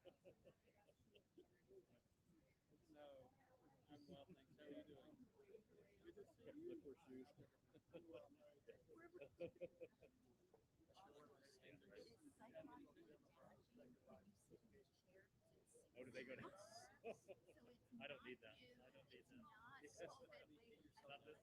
No, I'm well, thanks. How are you doing? Good to see you. Flipper shoes. Oh, do they go down? I don't need that. I don't need that. Not this.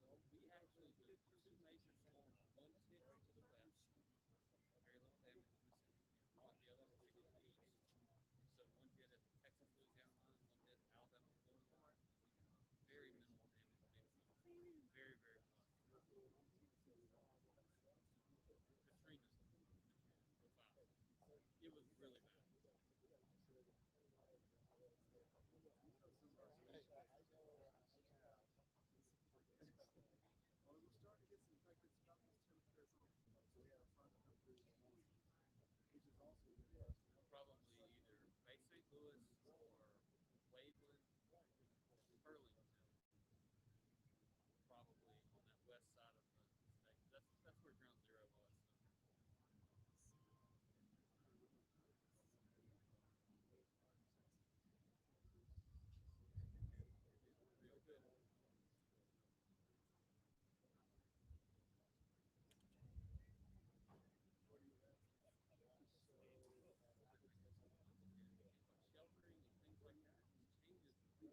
So we actually, the two major storms, one hit to the west, very little damage in the city. One, the other one hit to the east. So one hit at the Texas Louisiana line, one hit Alabama Florida line. Very minimal damage, maybe very, very much. Katrina profile. It was really bad. Well, we're starting to get some quite good stuff this temperature. So we had a front come through this morning, which is also good. Probably either Bay St. Louis or Waveland, Burlington, probably on that west side of the state. That's where ground zero was. So. Real good. Sheltering and things like that changes the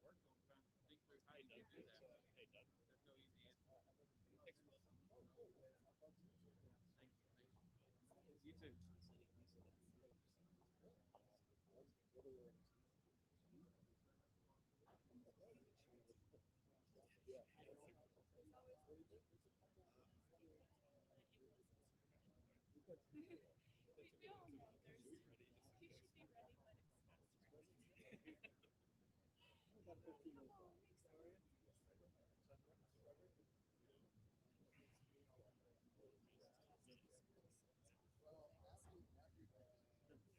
worked on trying to think through how you can do that. Hey, Doug. There's no easy answer. Excellent. Thank you. Thank you. You too. We all know there's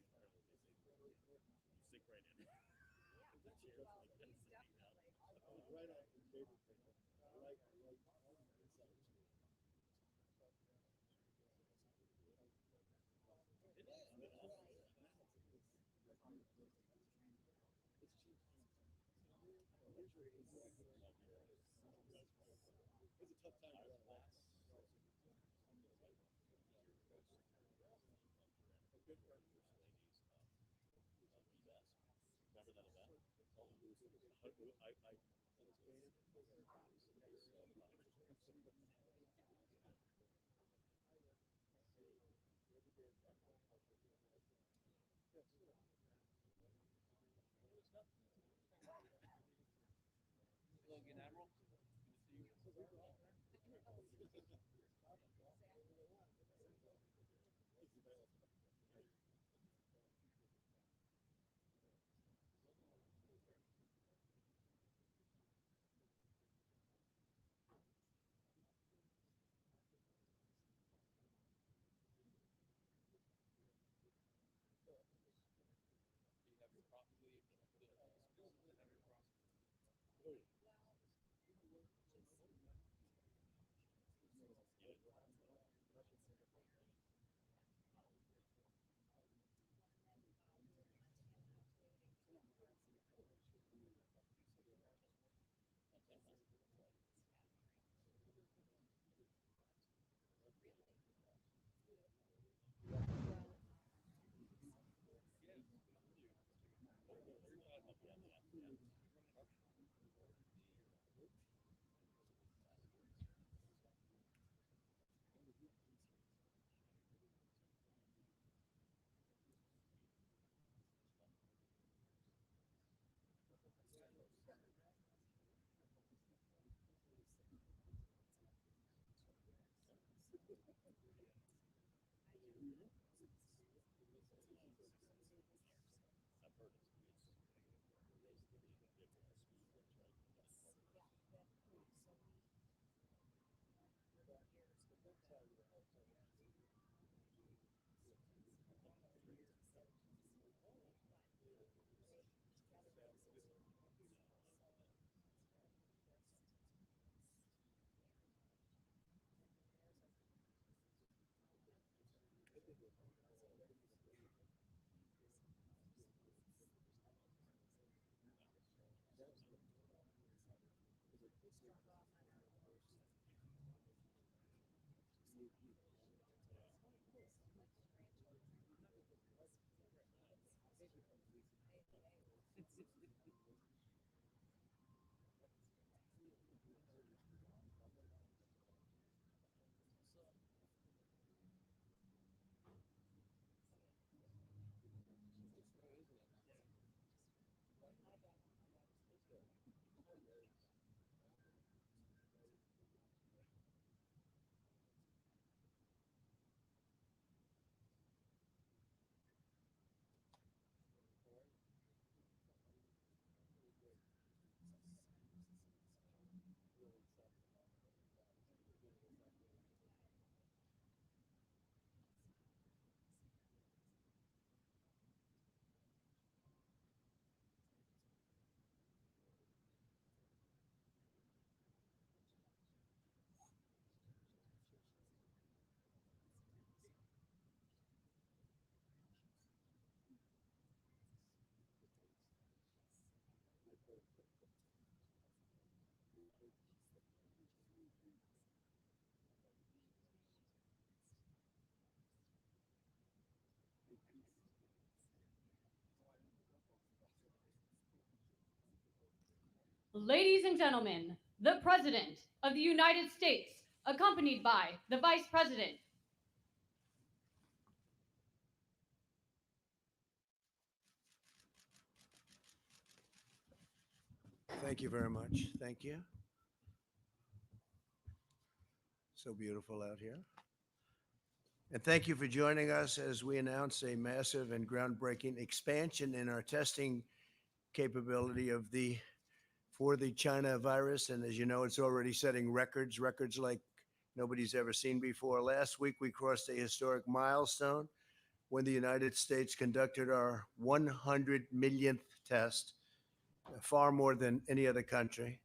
you should be ready, but it's not ready. Sink right in. Yeah, The chair well, like this. definitely. Right on the table. Right inside the chair. It is. It's cheap. It's a tough time to run last. A good friend for ladies. Remember that event? I Logan Admiral, good to see you. Do you have your cross sleeve? The exclusive to have your cross sleeve? oh, Ladies and gentlemen, the President of the United States, accompanied by the Vice President. Thank you very much. Thank you. So beautiful out here. And thank you for joining us as we announce a massive and groundbreaking expansion in our testing capability for the China virus. And as you know, it's already setting records like nobody's ever seen before. Last week, we crossed a historic milestone when the United States conducted our 100 millionth test, far more than any other country,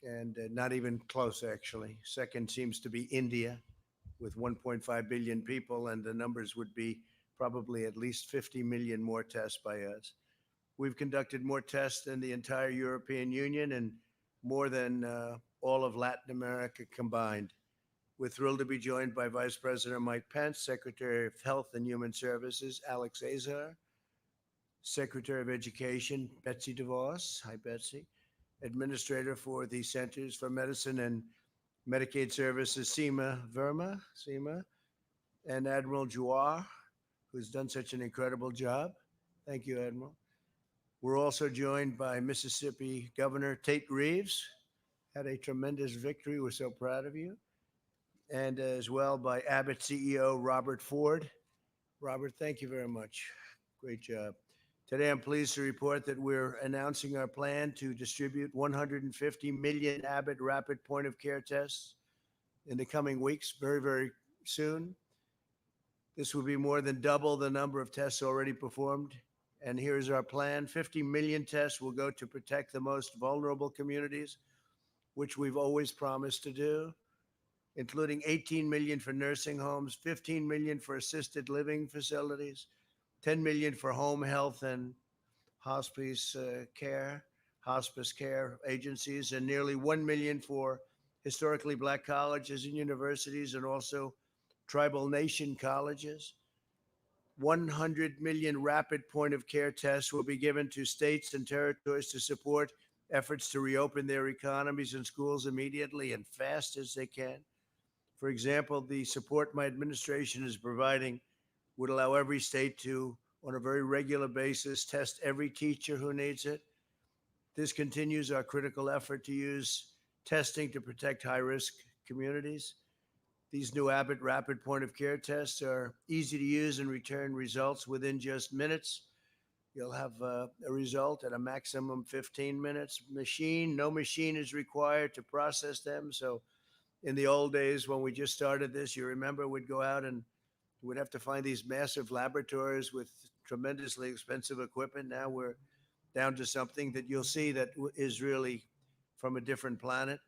and not even close, actually. Second seems to be India with 1.5 billion people, and the numbers would be probably at least 50 million more tests by us. We've conducted more tests than the entire European Union and more than all of Latin America combined. We're thrilled to be joined by Vice President Mike Pence, Secretary of Health and Human Services Alex Azar, Secretary of Education Betsy DeVos. Hi, Betsy. Administrator for the Centers for Medicine and Medicaid Services, Seema Verma, and Admiral Jawar, who's done such an incredible job. Thank you, Admiral. We're also joined by Mississippi Governor Tate Reeves, had a tremendous victory. We're so proud of you. And as well by Abbott CEO Robert Ford. Robert, thank you very much. Great job. Today, I'm pleased to report that we're announcing our plan to distribute 150 million Abbott rapid point of care tests in the coming weeks, very, very soon. This will be more than double the number of tests already performed. And here's our plan. 50 million tests will go to protect the most vulnerable communities, which we've always promised to do, including 18 million for nursing homes, 15 million for assisted living facilities, 10 million for home health and hospice care agencies, and nearly 1 million for historically Black colleges and universities, and also tribal nation colleges. 100 million rapid point of care tests will be given to states and territories to support efforts to reopen their economies and schools immediately and fast as they can. For example, the support my administration is providing would allow every state to, on a very regular basis, test every teacher who needs it. This continues our critical effort to use testing to protect high-risk communities. These new Abbott rapid point of care tests are easy to use and return results within just minutes. You'll have a result at a maximum 15 minutes. No machine is required to process them. So in the old days when we just started this, you remember we'd go out and we'd have to find these massive laboratories with tremendously expensive equipment. Now we're down to something that you'll see that is really from a different planet.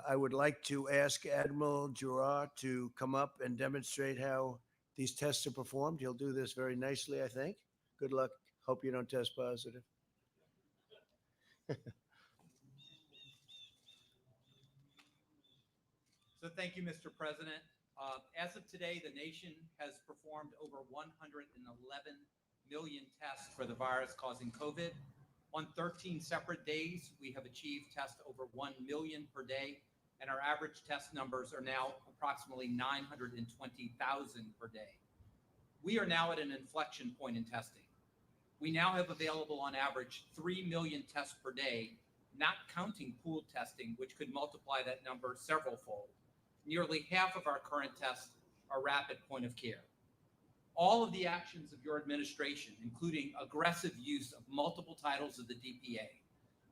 I would like to ask Admiral Jawar to come up and demonstrate how these tests are performed. He'll do this very nicely, I think. Good luck. Hope you don't test positive. So thank you, Mr. President. As of today, the nation has performed over 111 million tests for the virus causing COVID. On 13 separate days, we have achieved tests over 1 million per day, and our average test numbers are now approximately 920,000 per day. We are now at an inflection point in testing. We now have available on average 3 million tests per day, not counting pooled testing, which could multiply that number several-fold. Nearly half of our current tests are rapid point of care. All of the actions of your administration, including aggressive use of multiple titles of the DPA,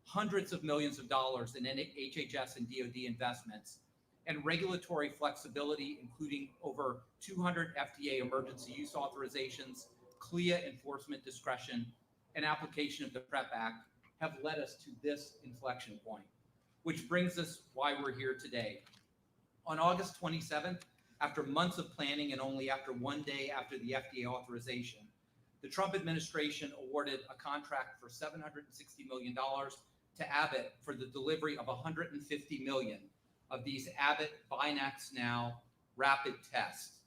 hundreds of millions of dollars in HHS and DoD investments, and regulatory flexibility, including over 200 FDA emergency use authorizations, CLIA enforcement discretion, and application of the PrEP Act, have led us to this inflection point, which brings us why we're here today. On August 27th, after months of planning and only after 1 day after the FDA authorization, the Trump administration awarded a contract for $760 million to Abbott for the delivery of 150 million of these Abbott Binax Now rapid tests.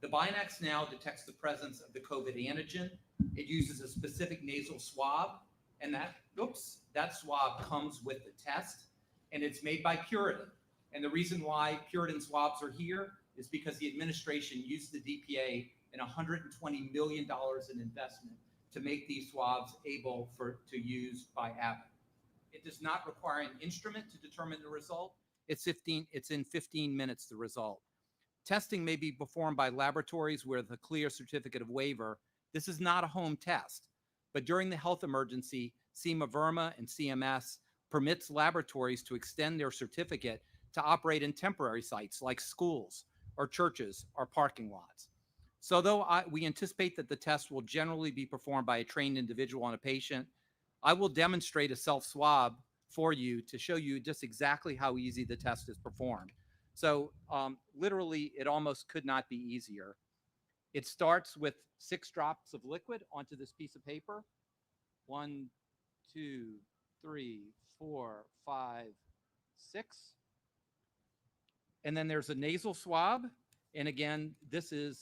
The Binax Now detects the presence of the COVID antigen. It uses a specific nasal swab And that swab comes with the test, and it's made by Puritan. And the reason why Puritan swabs are here is because the administration used the DPA and $120 million in investment to make these swabs able to use by Abbott. It does not require an instrument to determine the result. It's in 15 minutes, the result. Testing may be performed by laboratories with a clear certificate of waiver. This is not a home test, but during the health emergency, SEMA Verma and CMS permits laboratories to extend their certificate to operate in temporary sites like schools or churches or parking lots. So though we anticipate that the test will generally be performed by a trained individual on a patient, I will demonstrate a self-swab for you to show you just exactly how easy the test is performed. So literally, it almost could not be easier. It starts with 6 drops of liquid onto this piece of paper. 1, 2, 3, 4, 5, 6. And then there's a nasal swab. And again, this is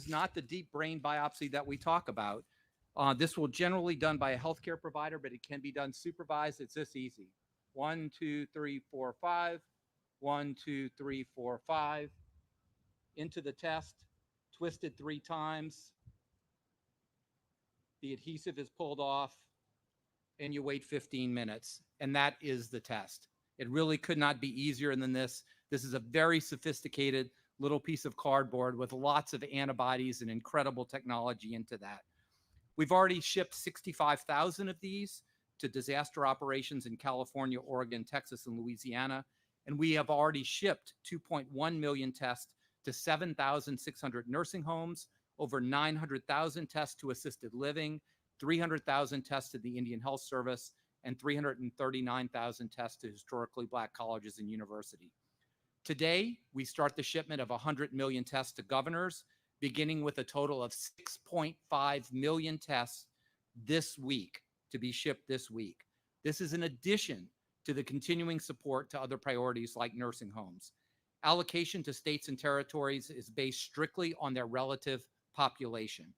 not the deep brain biopsy that we talk about. This will generally be done by a healthcare provider, but it can be done supervised. It's this easy. 1, 2, 3, 4, 5. 1, 2, 3, 4, 5. Into the test, twisted 3 times. The adhesive is pulled off, and you wait 15 minutes. And that is the test. It really could not be easier than this. This is a very sophisticated little piece of cardboard with lots of antibodies and incredible technology into that. We've already shipped 65,000 of these to disaster operations in California, Oregon, Texas, and Louisiana. And we have already shipped 2.1 million tests to 7,600 nursing homes, over 900,000 tests to assisted living, 300,000 tests to the Indian Health Service, and 339,000 tests to historically Black colleges and universities. Today, we start the shipment of 100 million tests to governors, beginning with a total of 6.5 million tests this week to be shipped this week. This is in addition to the continuing support to other priorities like nursing homes. Allocation to states and territories is based strictly on their relative population.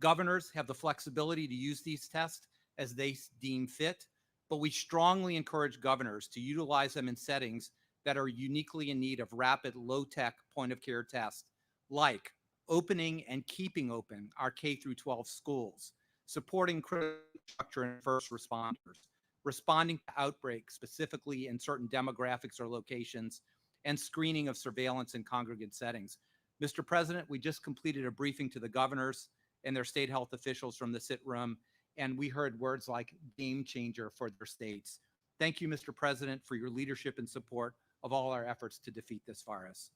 Governors have the flexibility to use these tests as they deem fit, but we strongly encourage governors to utilize them in settings that are uniquely in need of rapid, low-tech point-of-care tests, like opening and keeping open our K-12 schools, supporting critical infrastructure and first responders, responding to outbreaks specifically in certain demographics or locations, and screening of surveillance in congregate settings. Mr. President, we just completed a briefing to the governors and their state health officials from the sit room, and we heard words like game changer for their states. Thank you, Mr. President, for your leadership and support of all our efforts to defeat this virus.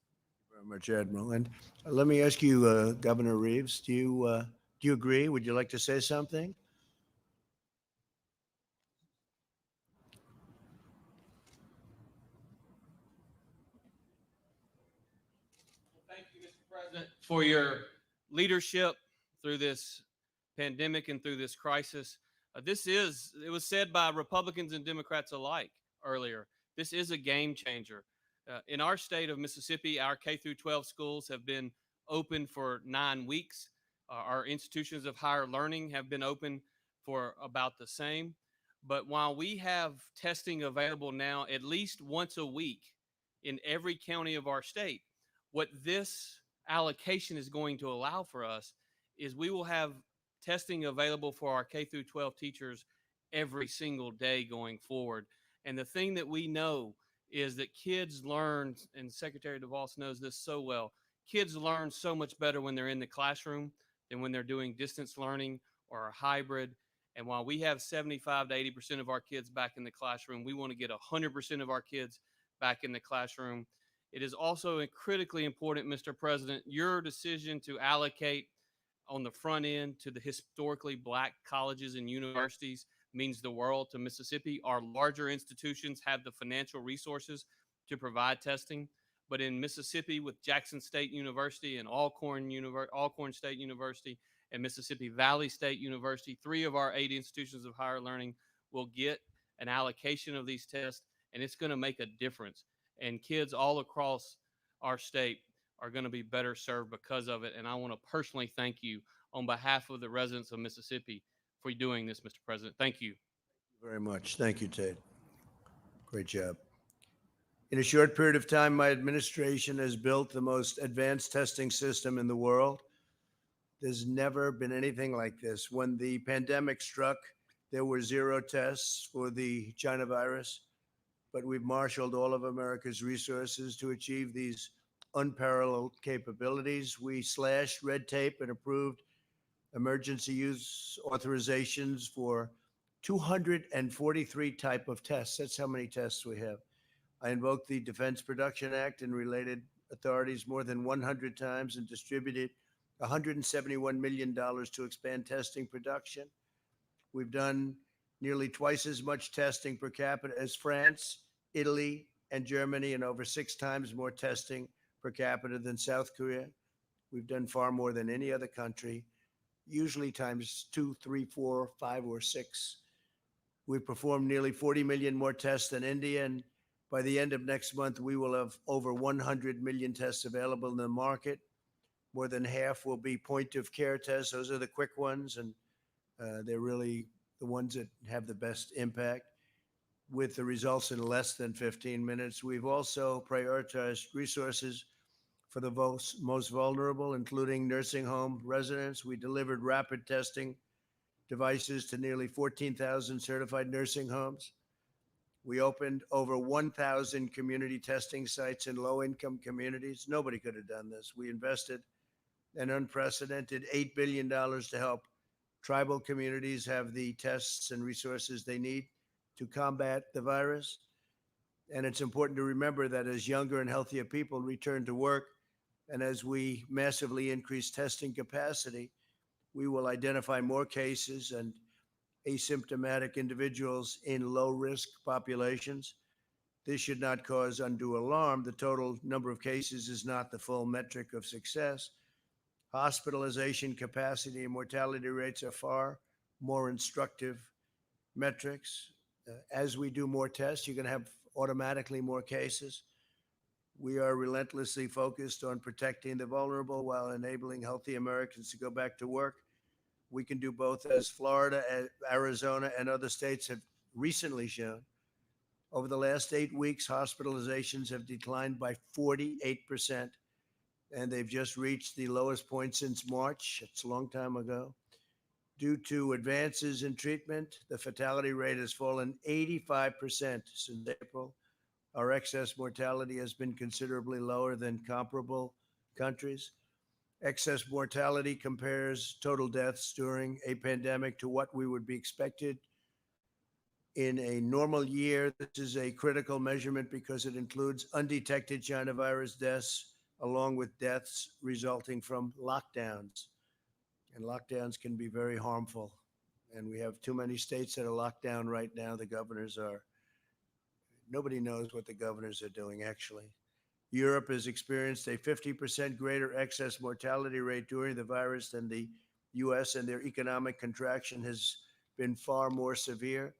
Thank you very much, Admiral. And let me ask you, Governor Reeves, do you agree? Would you like to say something? Thank you, Mr. President, for your leadership through this pandemic and through this crisis. It was said by Republicans and Democrats alike earlier, this is a game changer. In our state of Mississippi, our K-12 schools have been open for 9 weeks. Our institutions of higher learning have been open for about the same. But while we have testing available now at least once a week in every county of our state, what this allocation is going to allow for us is we will have testing available for our K-12 teachers every single day going forward. And the thing that we know is that kids learn, and Secretary DeVos knows this so well, kids learn so much better when they're in the classroom than when they're doing distance learning or a hybrid. And while we have 75 to 80% of our kids back in the classroom, we want to get 100% of our kids back in the classroom. It is also critically important, Mr. President, your decision to allocate on the front end to the historically Black colleges and universities means the world to Mississippi. Our larger institutions have the financial resources to provide testing, but in Mississippi with Jackson State University and Alcorn State University and Mississippi Valley State University, 3 of our 8 institutions of higher learning will get an allocation of these tests, and it's going to make a difference. And kids all across our state are going to be better served because of it. And I want to personally thank you on behalf of the residents of Mississippi for doing this, Mr. President. Thank you. Very much. Thank you, Ted. Great job. In a short period of time, my administration has built the most advanced testing system in the world. There's never been anything like this. When the pandemic struck, there were 0 tests for the China virus, but we've marshaled all of America's resources to achieve these unparalleled capabilities. We slashed red tape and approved emergency use authorizations for 243 type of tests. That's how many tests we have. I invoked the Defense Production Act and related authorities more than 100 times and distributed $171 million to expand testing production. We've done nearly twice as much testing per capita as France, Italy, and Germany, and over 6 times more testing per capita than South Korea. We've done far more than any other country, usually times 2, 3, 4, 5, or 6. We've performed nearly 40 million more tests than India, and by the end of next month, we will have over 100 million tests available in the market. More than half will be point-of-care tests. Those are the quick ones, and they're really the ones that have the best impact, with the results in less than 15 minutes. We've also prioritized resources for the most vulnerable, including nursing home residents. We delivered rapid testing devices to nearly 14,000 certified nursing homes. We opened over 1,000 community testing sites in low-income communities. Nobody could have done this. We invested an unprecedented $8 billion to help tribal communities have the tests and resources they need to combat the virus. And it's important to remember that as younger and healthier people return to work, and as we massively increase testing capacity, we will identify more cases and asymptomatic individuals in low-risk populations. This should not cause undue alarm. The total number of cases is not the full metric of success. Hospitalization capacity and mortality rates are far more instructive metrics. As we do more tests, you're going to have automatically more cases. We are relentlessly focused on protecting the vulnerable while enabling healthy Americans to go back to work. We can do both, as Florida, Arizona, and other states have recently shown. Over the last 8 weeks, hospitalizations have declined by 48%, and they've just reached the lowest point since March. It's a long time ago. Due to advances in treatment, the fatality rate has fallen 85% since April. Our excess mortality has been considerably lower than comparable countries. Excess mortality compares total deaths during a pandemic to what we would be expected in a normal year. This is a critical measurement because it includes undetected China virus deaths, along with deaths resulting from lockdowns. And lockdowns can be very harmful. And we have too many states that are locked down right now. The governors are, nobody knows what the governors are doing, actually. Europe has experienced a 50% greater excess mortality rate during the virus than the US, and their economic contraction has been far more severe.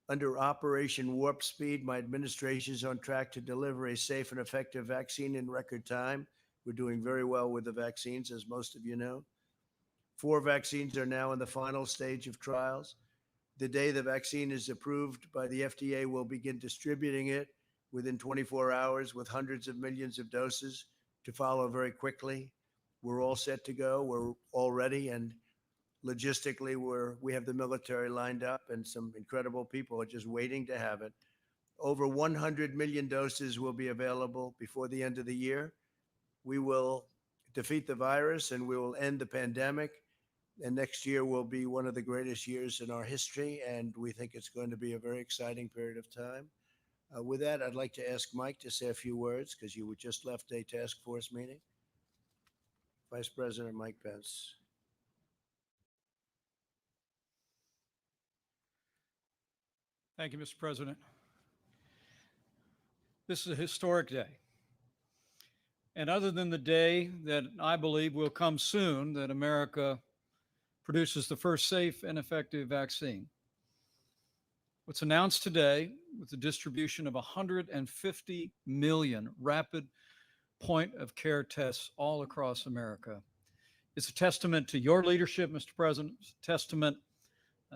Under Operation Warp Speed, my administration is on track to deliver a safe and effective vaccine in record time. We're doing very well with the vaccines, as most of you know. 4 vaccines are now in the final stage of trials. The day the vaccine is approved by the FDA, we'll begin distributing it within 24 hours, with hundreds of millions of doses to follow very quickly. We're all set to go. We're all ready, and logistically, we have the military lined up, and some incredible people are just waiting to have it. Over 100 million doses will be available before the end of the year. We will defeat the virus, and we will end the pandemic. And next year will be one of the greatest years in our history, and we think it's going to be a very exciting period of time. With that, I'd like to ask Mike to say a few words, because you just left a task force meeting. Vice President Mike Pence. Thank you, Mr. President. This is a historic day. And other than the day that I believe will come soon, that America produces the first safe and effective vaccine, what's announced today with the distribution of 150 million rapid point-of-care tests all across America is a testament to your leadership, Mr. President. It's a testament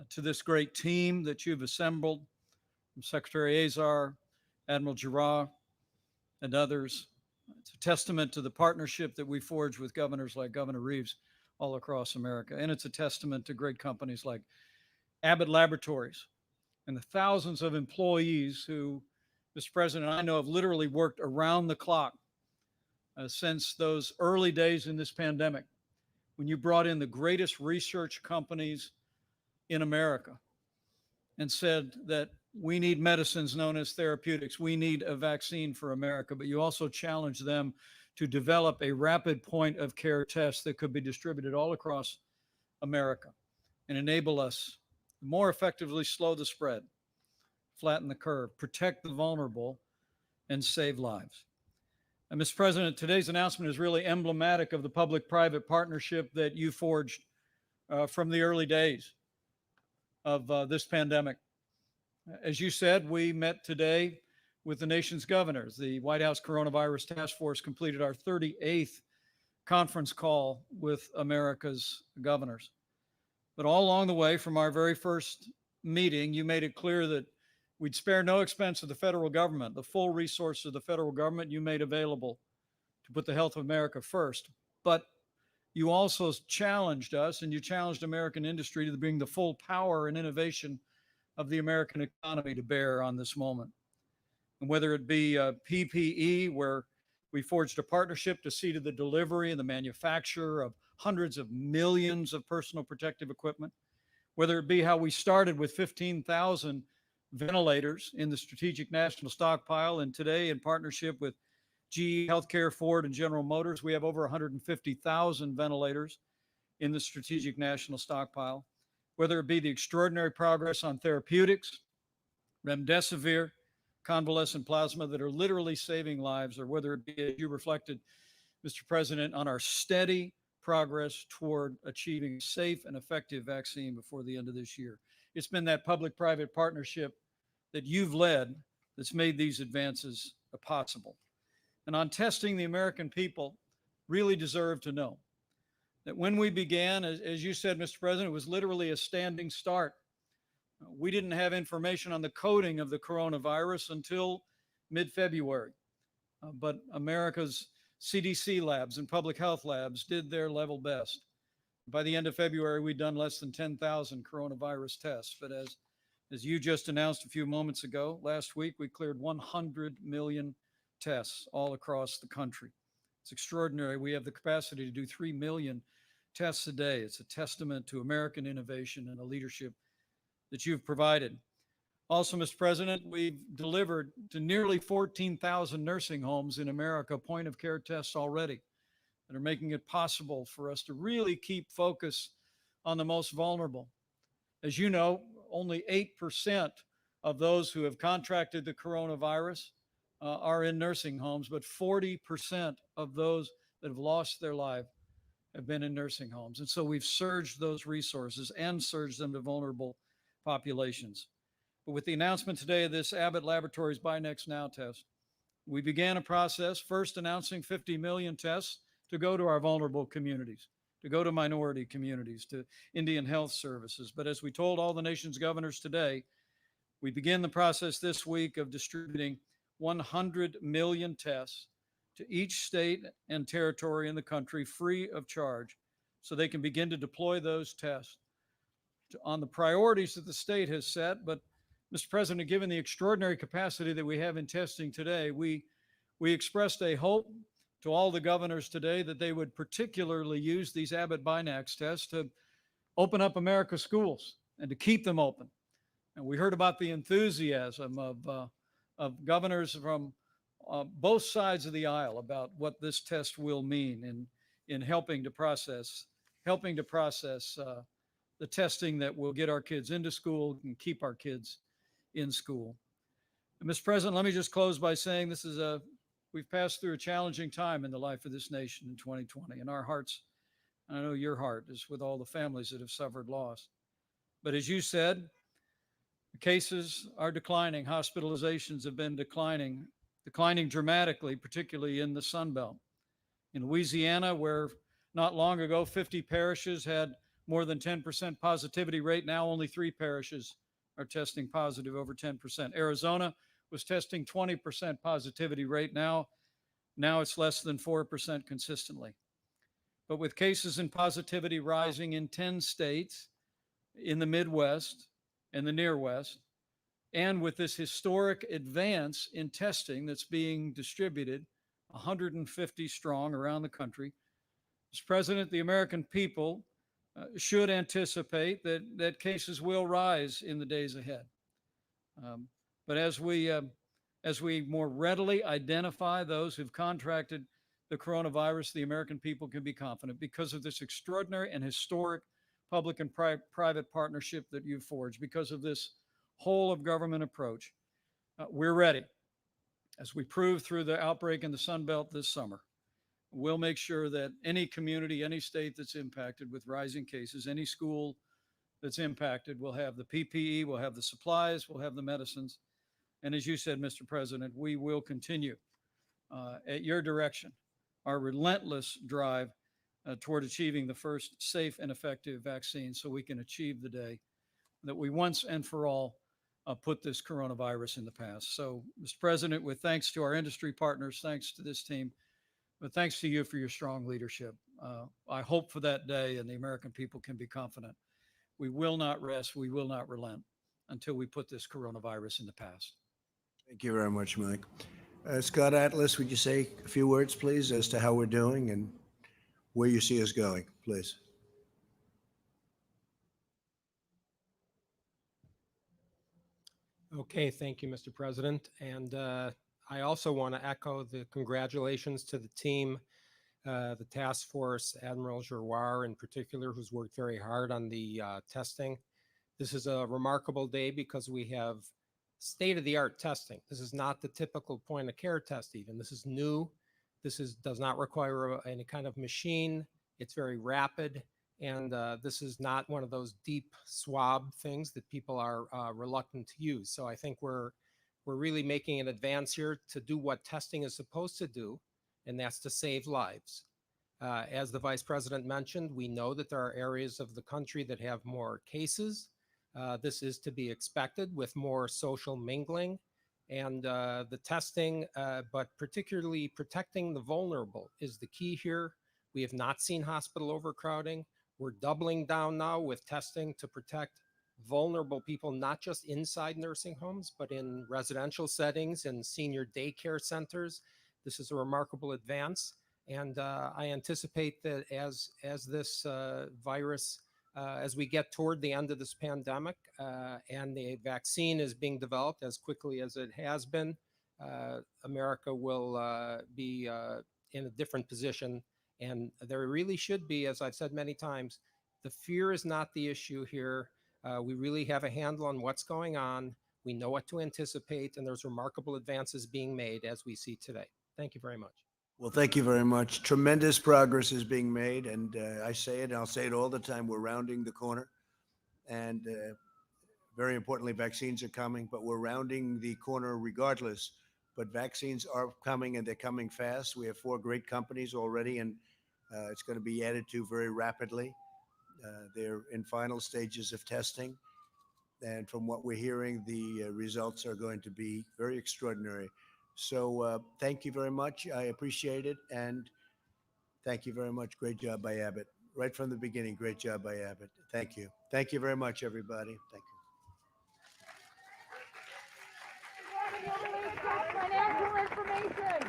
to this great team that you've assembled, from Secretary Azar, Admiral Giroir, and others. It's a testament to the partnership that we forge with governors like Governor Reeves all across America. And it's a testament to great companies like Abbott Laboratories and the thousands of employees who, Mr. President, I know have literally worked around the clock since those early days in this pandemic, when you brought in the greatest research companies in America and said that we need medicines known as therapeutics. We need a vaccine for America, but you also challenged them to develop a rapid point of care test that could be distributed all across America and enable us to more effectively slow the spread, flatten the curve, protect the vulnerable, and save lives. And Mr. President, today's announcement is really emblematic of the public-private partnership that you forged from the early days of this pandemic. As you said, we met today with the nation's governors. The White House Coronavirus Task Force completed our 38th conference call with America's governors. But all along the way, from our very first meeting, you made it clear that we'd spare no expense of the federal government. The full resources of the federal government you made available to put the health of America first. But you also challenged us, and you challenged American industry to bring the full power and innovation of the American economy to bear on this moment. And whether it be PPE, where we forged a partnership to see to the delivery and the manufacture of hundreds of millions of personal protective equipment, whether it be how we started with 15,000 ventilators in the Strategic National Stockpile, and today in partnership with GE Healthcare, Ford, and General Motors, we have over 150,000 ventilators in the Strategic National Stockpile. Whether it be the extraordinary progress on therapeutics, remdesivir, convalescent plasma that are literally saving lives, or whether it be, as you reflected, Mr. President, on our steady progress toward achieving a safe and effective vaccine before the end of this year. It's been that public-private partnership that you've led that's made these advances possible. And on testing, the American people really deserve to know that when we began, as you said, Mr. President, it was literally a standing start. We didn't have information on the coding of the coronavirus until mid-February. But America's CDC labs and public health labs did their level best. By the end of February, we'd done less than 10,000 coronavirus tests. But as you just announced a few moments ago, last week, we cleared 100 million tests all across the country. It's extraordinary. We have the capacity to do 3 million tests a day. It's a testament to American innovation and the leadership that you've provided. Also, Mr. President, we've delivered to nearly 14,000 nursing homes in America point of care tests already that are making it possible for us to really keep focus on the most vulnerable. As you know, only 8% of those who have contracted the coronavirus are in nursing homes, but 40% of those that have lost their life have been in nursing homes. And so we've surged those resources and surged them to vulnerable populations. But with the announcement today of this Abbott Laboratories Buy Next Now test, we began a process first announcing 50 million tests to go to our vulnerable communities, to go to minority communities, to Indian Health Services. But as we told all the nation's governors today, we begin the process this week of distributing 100 million tests to each state and territory in the country free of charge, so they can begin to deploy those tests on the priorities that the state has set. But Mr. President, given the extraordinary capacity that we have in testing today, we expressed a hope to all the governors today that they would particularly use these Abbott Binax tests to open up America's schools and to keep them open. And we heard about the enthusiasm of governors from both sides of the aisle about what this test will mean in helping to process the testing that will get our kids into school and keep our kids in school. And Mr. President, let me just close by saying we've passed through a challenging time in the life of this nation in 2020, and our hearts, and I know your heart is with all the families that have suffered loss. But as you said, the cases are declining. Hospitalizations have been declining dramatically, particularly in the Sun Belt. In Louisiana, where not long ago 50 parishes had more than 10% positivity rate. Now only 3 parishes are testing positive over 10%. Arizona was testing 20% positivity rate. Now it's less than 4% consistently. But with cases and positivity rising in 10 states, in the Midwest and the Near West, and with this historic advance in testing that's being distributed, 150 strong around the country, Mr. President, the American people should anticipate that cases will rise in the days ahead. But as we more readily identify those who've contracted the coronavirus, the American people can be confident because of this extraordinary and historic public and private partnership that you've forged, because of this whole of government approach. We're ready. As we proved through the outbreak in the Sun Belt this summer, we'll make sure that any community, any state that's impacted with rising cases, any school that's impacted will have the PPE, will have the supplies, will have the medicines. And as you said, Mr. President, we will continue at your direction our relentless drive toward achieving the first safe and effective vaccine so we can achieve the day that we once and for all put this coronavirus in the past. So, Mr. President, with thanks to our industry partners, thanks to this team, but thanks to you for your strong leadership. I hope for that day, and the American people can be confident. We will not rest, we will not relent until we put this coronavirus in the past. Thank you very much, Mike. Scott Atlas, would you say a few words, please, as to how we're doing and where you see us going, please? Okay, thank you, Mr. President. And I also want to echo the congratulations to the team, the task force, Admiral Giroir in particular, who's worked very hard on the testing. This is a remarkable day because we have state-of-the-art testing. This is not the typical point-of-care test even. This is new. This does not require any kind of machine. It's very rapid. And this is not one of those deep swab things that people are reluctant to use. So I think we're really making an advance here to do what testing is supposed to do, and that's to save lives. As the Vice President mentioned, we know that there are areas of the country that have more cases. This is to be expected with more social mingling, and the testing, but particularly protecting the vulnerable is the key here. We have not seen hospital overcrowding. We're doubling down now with testing to protect vulnerable people, not just inside nursing homes, but in residential settings and senior daycare centers. This is a remarkable advance. And I anticipate that as this virus, as we get toward the end of this pandemic and the vaccine is being developed as quickly as it has been, America will be in a different position. And there really should be, as I've said many times, the fear is not the issue here. We really have a handle on what's going on. We know what to anticipate, and there's remarkable advances being made as we see today. Thank you very much. Well, thank you very much. Tremendous progress is being made, and I say it, and I'll say it all the time, we're rounding the corner. And very importantly, vaccines are coming, but we're rounding the corner regardless. But vaccines are coming, and they're coming fast. We have 4 great companies already, and it's going to be added to very rapidly. They're in final stages of testing. And from what we're hearing, the results are going to be very extraordinary. So thank you very much. I appreciate it. And thank you very much. Great job by Abbott. Right from the beginning, great job by Abbott. Thank you. Thank you very much, everybody. Thank you. Financial information.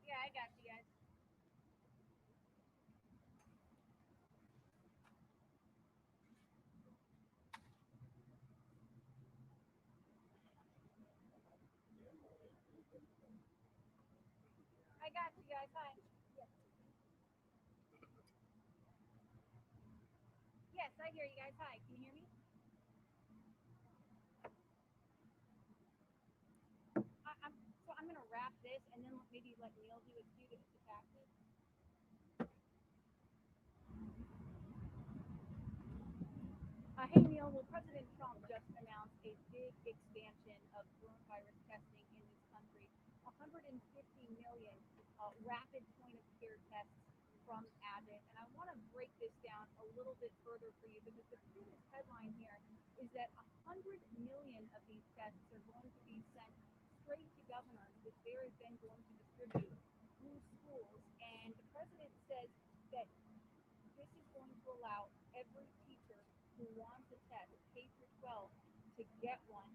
Yeah, I got you guys. I got you guys. Hi. Yes. Yes, I hear you guys. Hi. Can you hear me? this, and then maybe let Neil do its due to taxes? Hey Neil, well, President Trump just announced a big expansion of coronavirus testing in this country. 150 million rapid point of care tests from Abbott. And I want to break this down a little bit further for you because the biggest headline here is that 100 million of these tests are going to be sent straight to governors, which they are then going to distribute through schools. And the president says that this is going to allow every teacher who wants a test, K through 12, to get one.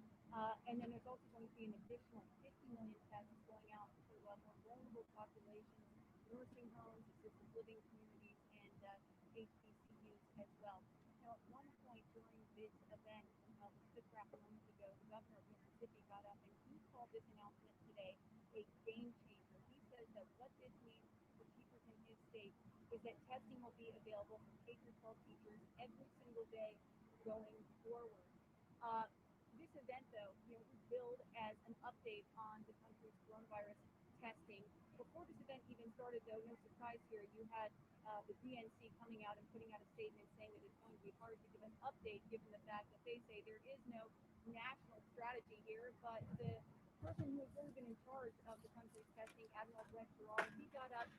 And then there's also going to be an additional 50 million tests going out to more vulnerable populations, nursing homes, assisted living communities, and HBCUs as well. Now, at one point during this event, just a couple moments ago, the governor of Mississippi got up and he called this announcement today a game changer. He says that what this means for teachers in his state is that testing will be available for K through 12 teachers every single day going forward. This event, though, was billed as an update on the country's coronavirus testing. Before this event even started, though, no surprise here, you had the DNC coming out and putting out a statement saying that it's going to be hard to give an update given the fact that they say there is no national strategy here, but the person who has really been in charge of the country's testing, Admiral Gerard, he got up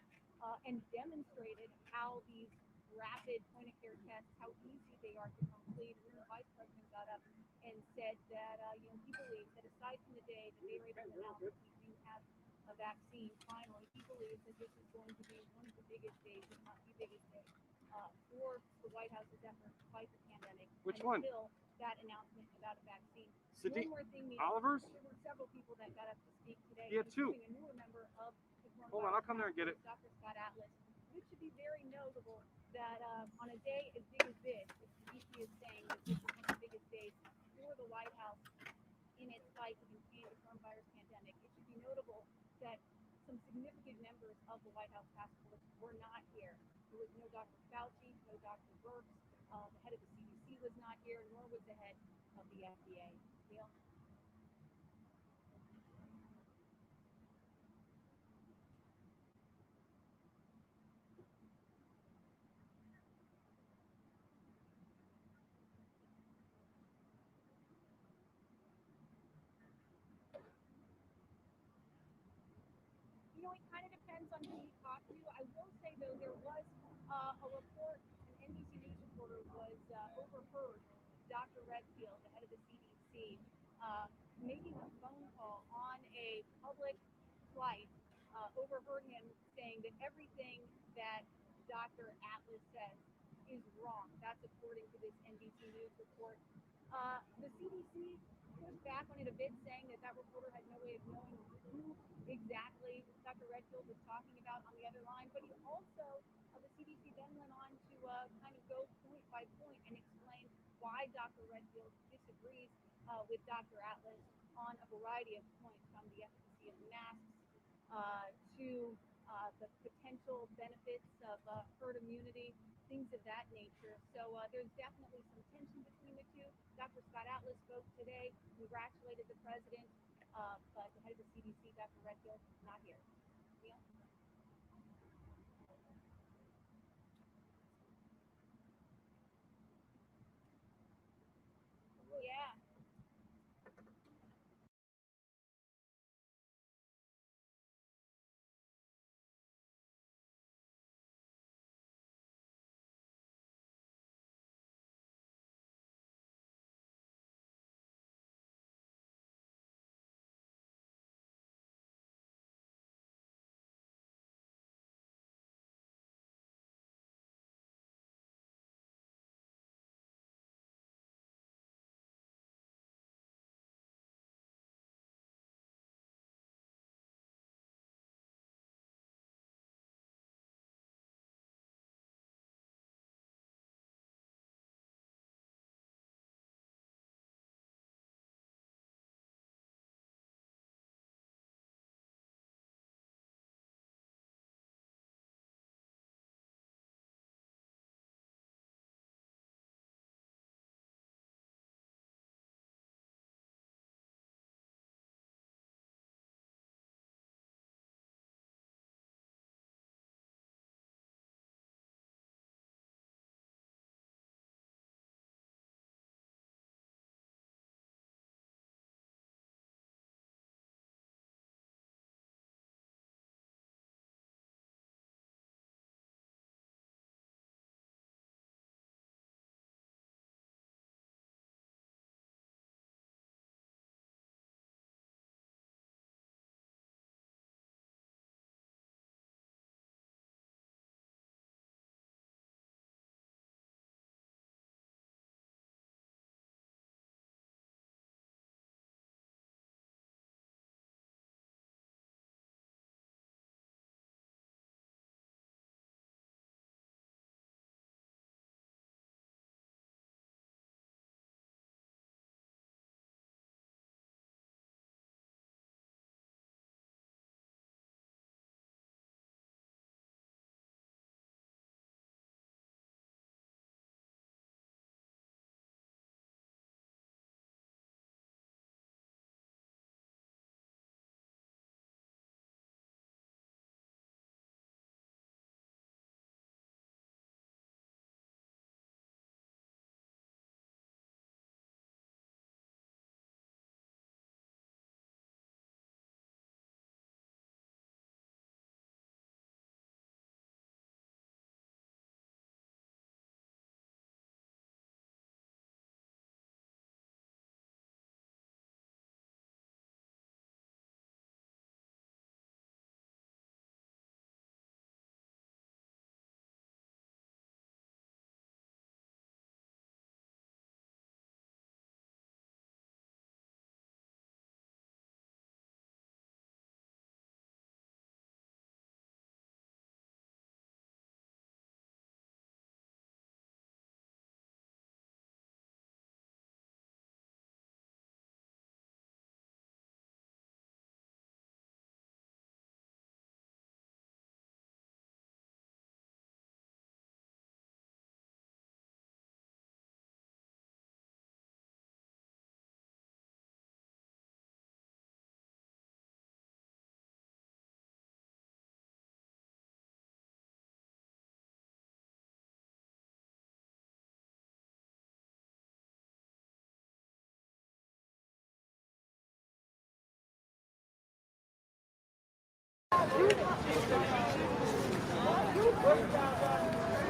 and demonstrated how these rapid point-of-care tests, how easy they are to complete. And then the vice president got up and said that he believes that aside from the day that they were able to announce that we do have a vaccine, finally, he believes that this is going to be one of the biggest days, if not the biggest day, for the White House's effort to fight the pandemic. Which one? Until that announcement about a vaccine. Sadiq One more thing, Neil. Oliver's? There were several people that got up to speak today, Yeah, two. including a newer member of the Hold on, I'll come there and get it. Dr. Scott Atlas. It should be very notable that on a day as big as this, if the DC is saying that this is one of the biggest days for the White House in its fight to contain the coronavirus pandemic, it should be notable that some significant members of the White House task force were not here. There was no Dr. Fauci, no Dr. Birx, the head of the CDC was not here, nor was the head of the FDA. Neil? It kind of depends on who you talk to. I will say, though, there was a report, an NBC News reporter was overheard Dr. Redfield, the head of the CDC, making a phone call on a public flight, overheard him saying that everything that Dr. Atlas says is wrong. That's according to this NBC News report. The CDC pushed back on it a bit, saying that that reporter had no way of knowing who exactly Dr. Redfield was talking about on the other line. But he also, the CDC then went on to kind of go point by point and explain why Dr. Redfield disagrees with Dr. Atlas on a variety of points, from the efficacy of masks to the potential benefits of herd immunity, things of that nature. So there's definitely some tension between the two. Dr. Scott Atlas spoke today, congratulated the president, but the head of the CDC, Dr. Redfield, not here. Neil? Yeah.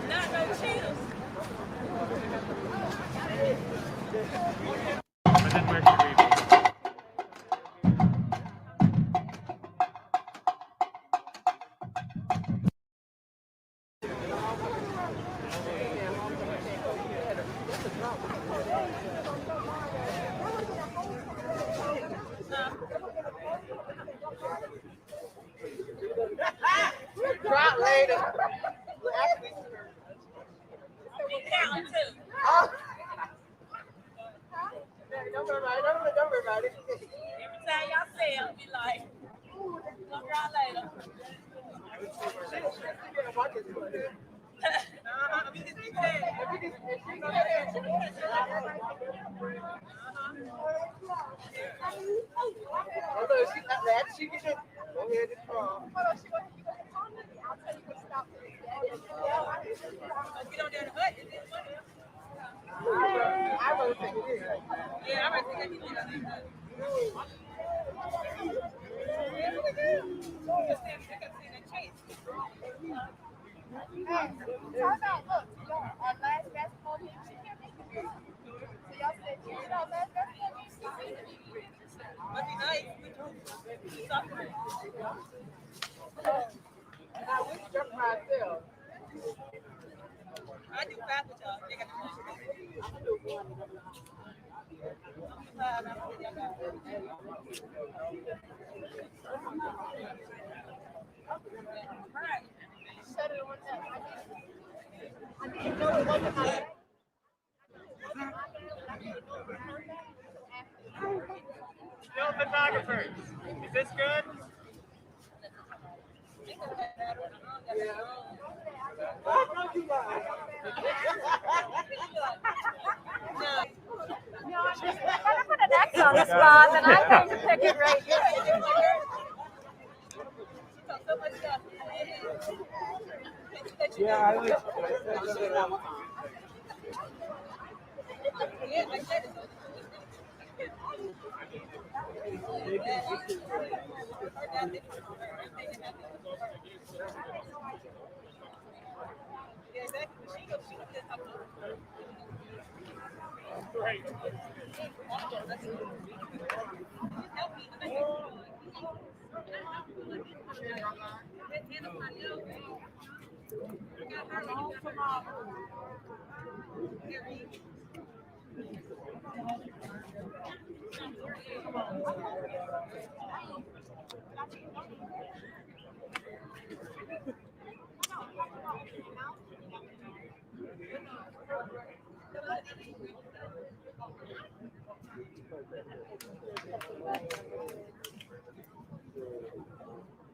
Not no cheaters. But then where should we be? Drop later. We counting too. Don't worry about it. Every time y'all say it, be like, look around later. She can go ahead and call. Get on there to hut, is it funny? I really think it is. Yeah, I reckon that get on there to hut. Time out, look, y'all, our last basketball game. So y'all said, you know, last basketball game. Must be nice. Now we jumped myself. I do 5 with y'all. They got the most. Right. Set it on that. I didn't know it wasn't my bag. Still photographers. Is this good? No, I'm just, if I put an X on the spot, then I'm going to pick it right here. Yeah, I would. Great.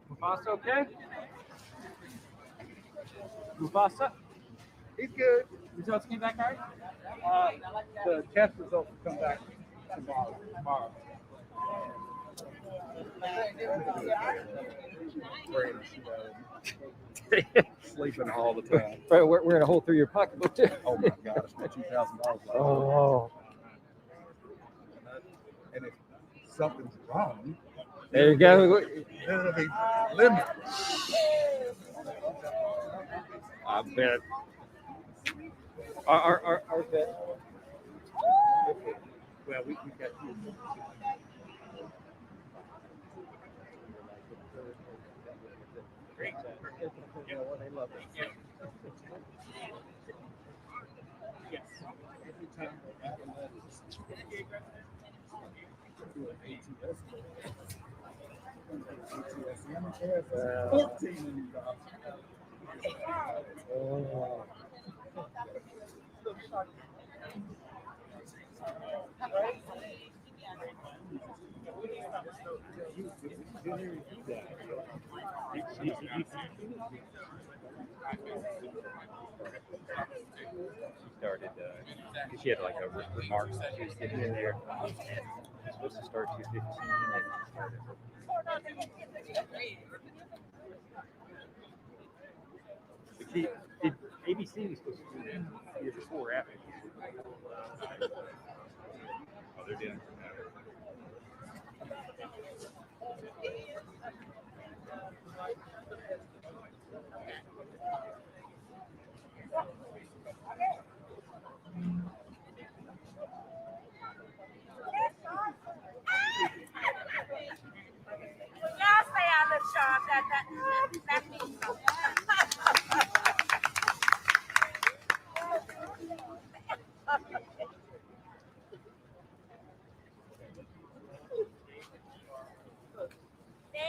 Mufasa okay? Mufasa? He's good. Results came back alright? The test results will come back tomorrow. Sleeping all the time. Right, we're in a hole through your pocketbook too. Oh my God, I spent $2,000. Oh, And if something's wrong, there you go. it'll be limited. I bet. Our bet. Well, we got you. Great. You know what? They love it. Yes. Every time they have a letter to an ATS. ATSM has 14 in these options. Oh. She started, she had like a remark that she was getting in there. And she was supposed to start 2:15 and started. Did ABC was supposed to do that year before or after? Oh, they're doing it now.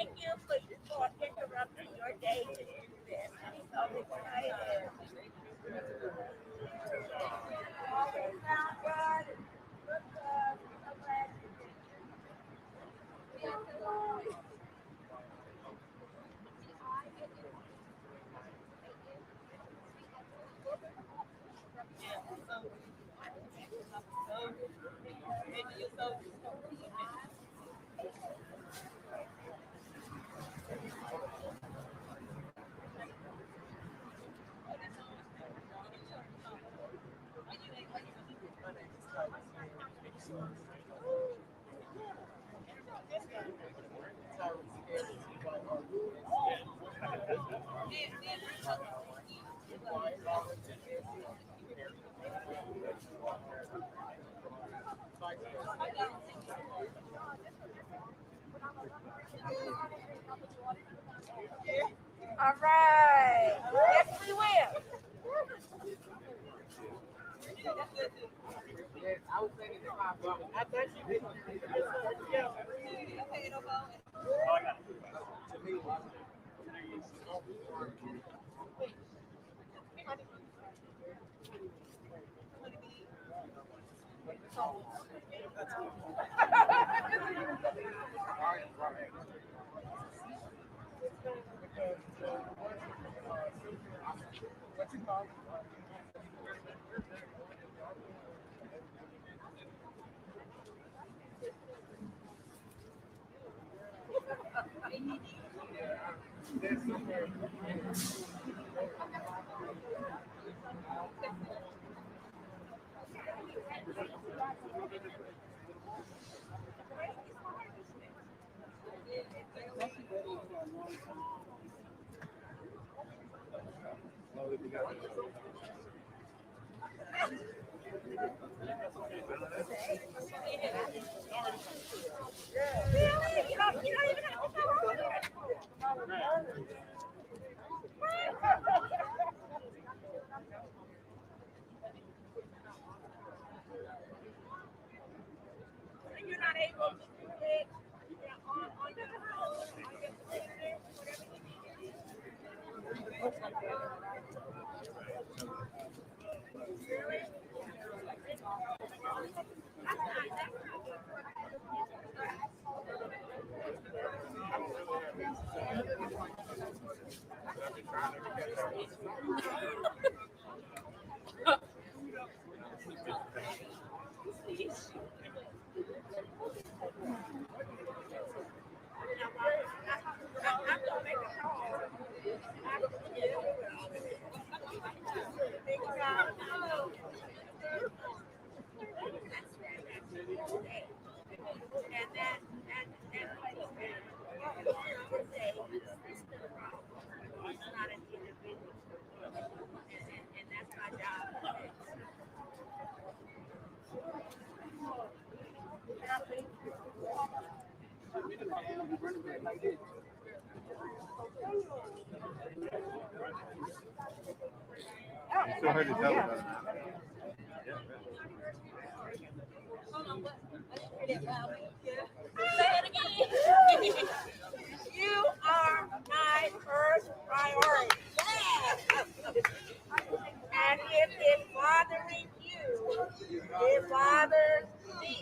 Thank you for interrupting your day to do this. I'm so excited. Always sound good. Look good. So glad you did. All right. Yes, we will. I was thinking about I thought you did. What you call it? You're not able to do it on your phone, on your computer, whatever you need. I'm gonna make a call. And then it's not an individual, and that's my job. It's so hard to tell about it. Say it again. You are my first priority. And if it's bothering you, it bothers me.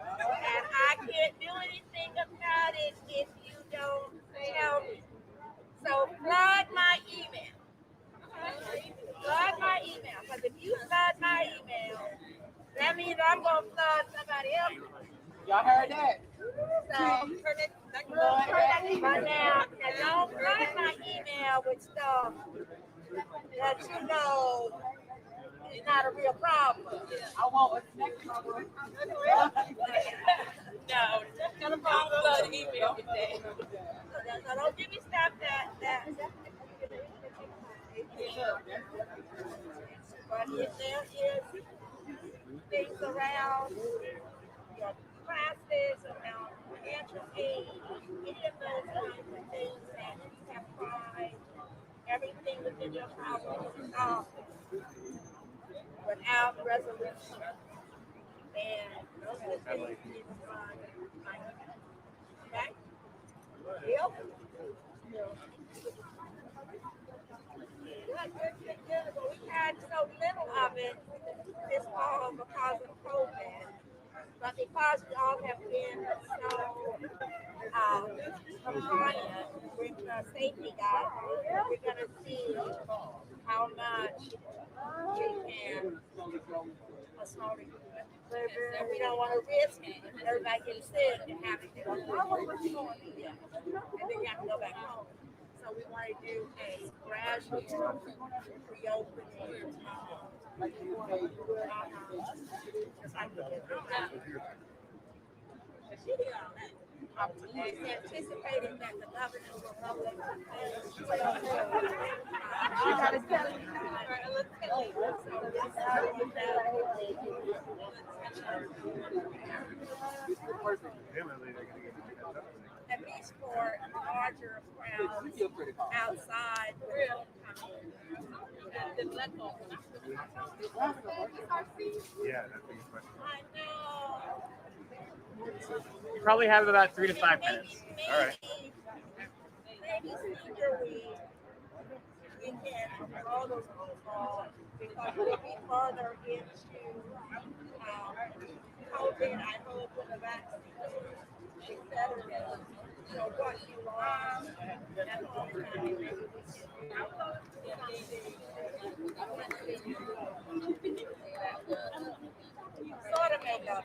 And I can't do anything about it if you don't tell me. So flood my email. Flood my email. Because if you flood my email, that means I'm going to flood somebody else. Y'all heard that? So, but now don't flood my email with stuff that you know is not a real problem. I want what's next. No, don't flood the email with that. So don't give me stuff that. But if there is things around your classes, around entropy, any of those kinds of things that you have tried, everything within your power to resolve without resolution. And those are the things you can find. Okay? Yep. Good. But we had so little of it this fall because of COVID. But because we all have been so compliant with the safety guidelines, we're going to see how much we can assault. And we don't want to risk everybody getting sick and having to go and then you have to go back home. So we want to do a gradual reopening. It's anticipating that the governor will go into at least for larger crowds outside. Yeah, that's a good question. I know. You probably have about 3 to 5 minutes. All right. Maybe senior week, we can roll those calls because we'll be further into COVID, I hope, with the vaccine, etc. So what you want at home time, maybe we can sort of make up.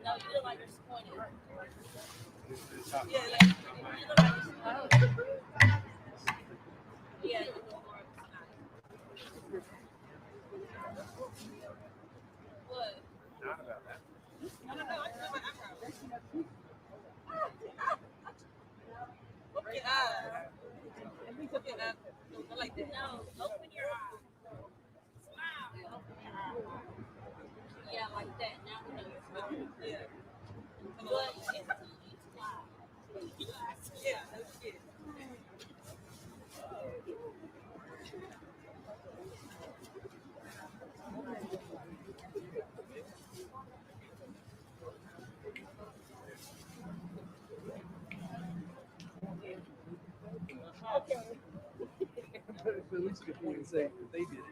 No, you look like you're disappointed. Yeah, like, you look like you're disappointed. Yeah, you look more of a what? Not about that. No, I feel my eyebrows. Look at that. Look at that. Go like that. No, open your eyes. Smile. Open your eyes. Yeah, like that. Now we know you're smiling. Yeah. But it's smile. Yeah, that's it. Okay. But at least you can say that they did it.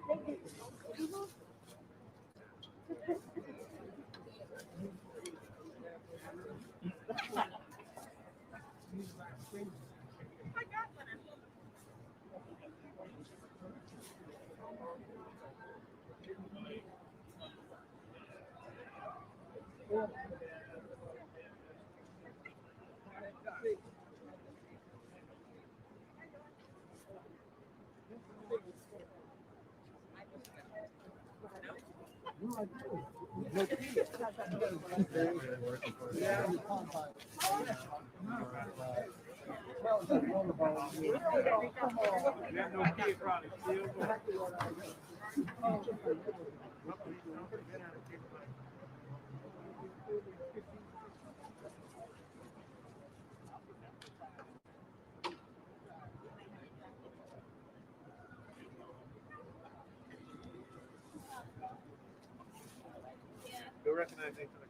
Go recognize each other.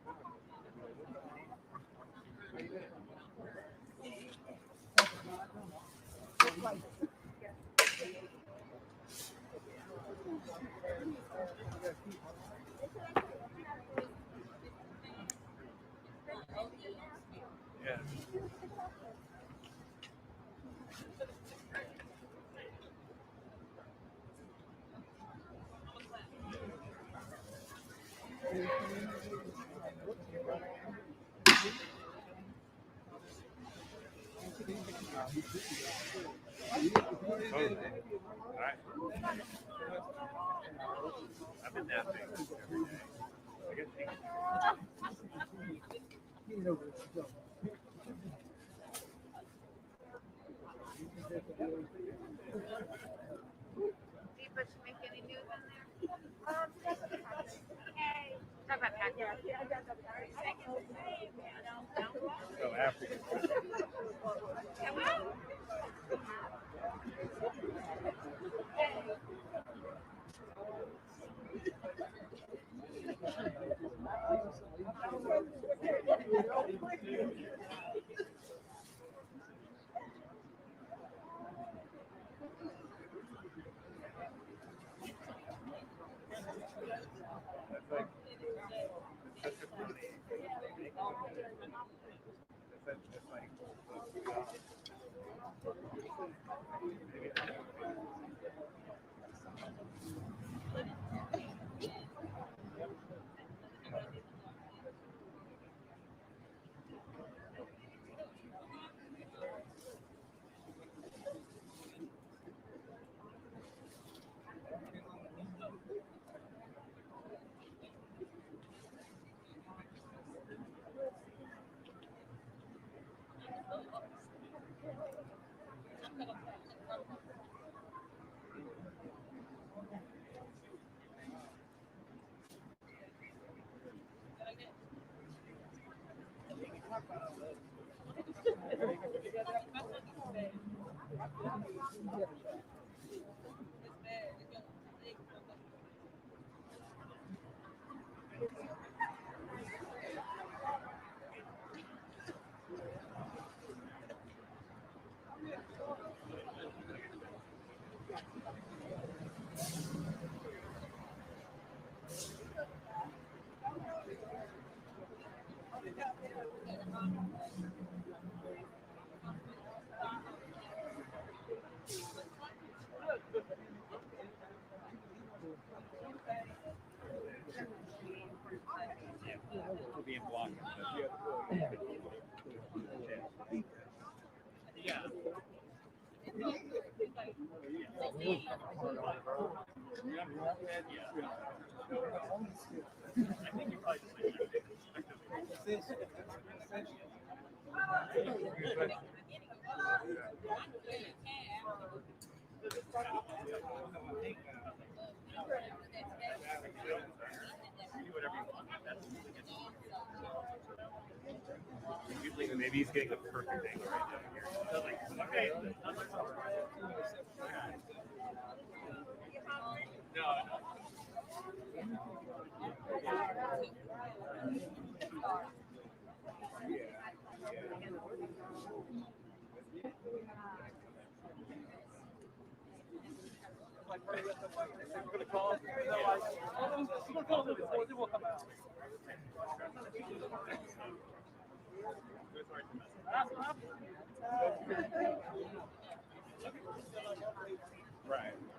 Yeah. Totally. I've been napping every day. I guess Did you make any news in there? Hey. Talk about that. so African. Come on. We're being blocked. Yeah. I think you probably just Usually, maybe he's getting the perfect angle right down here. So like, okay. No, right.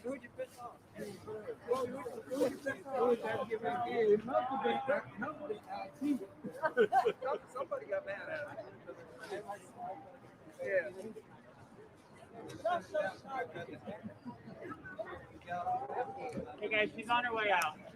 Who'd you piss off? It must have been somebody got mad at him. Yeah. Hey guys, she's on her way out.